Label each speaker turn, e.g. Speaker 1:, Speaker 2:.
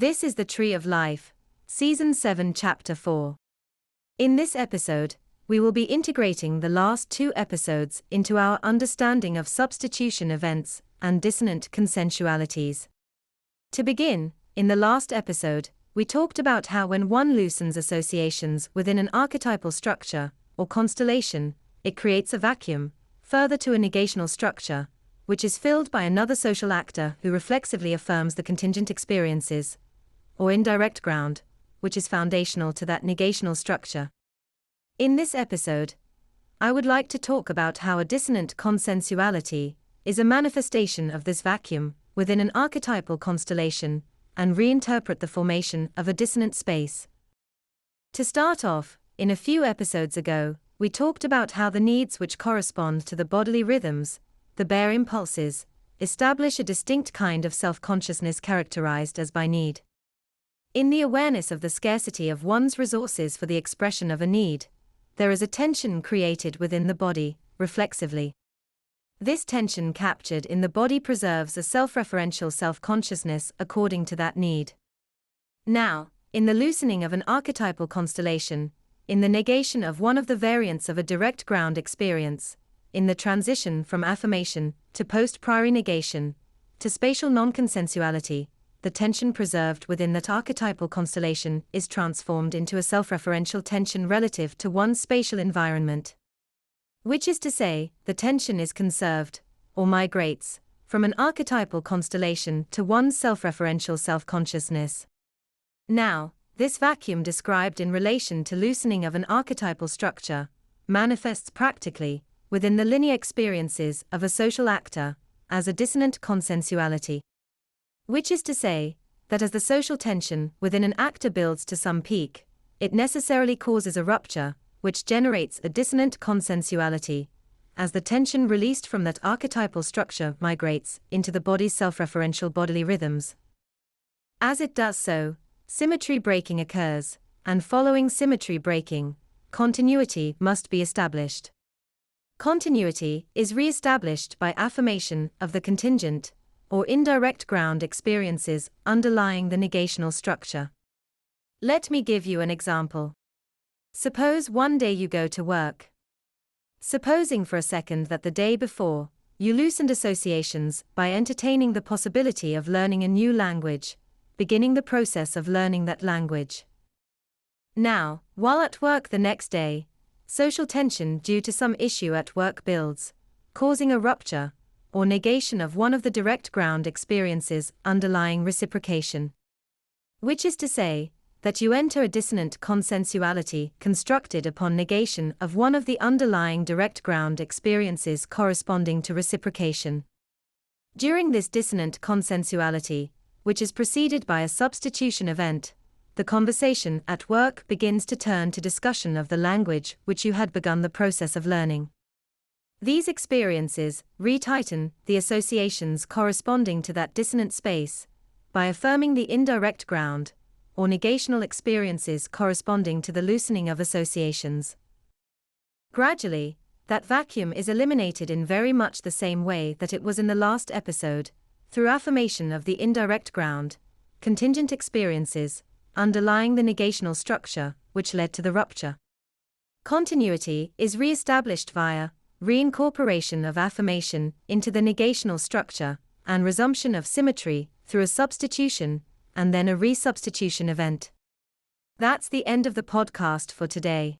Speaker 1: This is the Tree of Life, Season 7, Chapter 4. In this episode, we will be integrating the last two episodes into our understanding of substitution events and dissonant consensualities. To begin, in the last episode, we talked about how when one loosens associations within an archetypal structure, or constellation, it creates a vacuum, further to a negational structure, which is filled by another social actor who reflexively affirms the contingent experiences, or indirect ground, which is foundational to that negational structure. In this episode, I would like to talk about how a dissonant consensuality is a manifestation of this vacuum within an archetypal constellation, and reinterpret the formation of a dissonant space. To start off, in a few episodes ago, we talked about how the needs which correspond to the bodily rhythms, the bare impulses, establish a distinct kind of self-consciousness characterized as by need. In the awareness of the scarcity of one's resources for the expression of a need, there is a tension created within the body, reflexively. This tension captured in the body preserves a self-referential self-consciousness according to that need. Now, in the loosening of an archetypal constellation, in the negation of one of the variants of a direct ground experience, in the transition from affirmation to post-priori negation, to spatial non-consensuality, the tension preserved within that archetypal constellation is transformed into a self-referential tension relative to one's spatial environment. Which is to say, the tension is conserved, or migrates, from an archetypal constellation to one's self-referential self-consciousness. Now, this vacuum described in relation to loosening of an archetypal structure manifests practically within the linear experiences of a social actor as a dissonant consensuality. Which is to say, that as the social tension within an actor builds to some peak, it necessarily causes a rupture, which generates a dissonant consensuality, as the tension released from that archetypal structure migrates into the body's self-referential bodily rhythms. As it does so, symmetry breaking occurs, and following symmetry breaking, continuity must be established. Continuity is re-established by affirmation of the contingent, or indirect ground experiences underlying the negational structure. Let me give you an example. Suppose one day you go to work. Supposing for a second that the day before, you loosened associations by entertaining the possibility of learning a new language, beginning the process of learning that language. Now, while at work the next day, social tension due to some issue at work builds, causing a rupture, or negation of one of the direct ground experiences underlying reciprocation. Which is to say, that you enter a dissonant consensuality constructed upon negation of one of the underlying direct ground experiences corresponding to reciprocation. During this dissonant consensuality, which is preceded by a substitution event, the conversation at work begins to turn to discussion of the language which you had begun the process of learning. These experiences retighten the associations corresponding to that dissonant space by affirming the indirect ground, or negational experiences corresponding to the loosening of associations. Gradually, that vacuum is eliminated in very much the same way that it was in the last episode, through affirmation of the indirect ground, contingent experiences, underlying the negational structure, which led to the rupture. Continuity is re-established via reincorporation of affirmation into the negational structure, and resumption of symmetry through a substitution, and then a resubstitution event. That's the end of the podcast for today.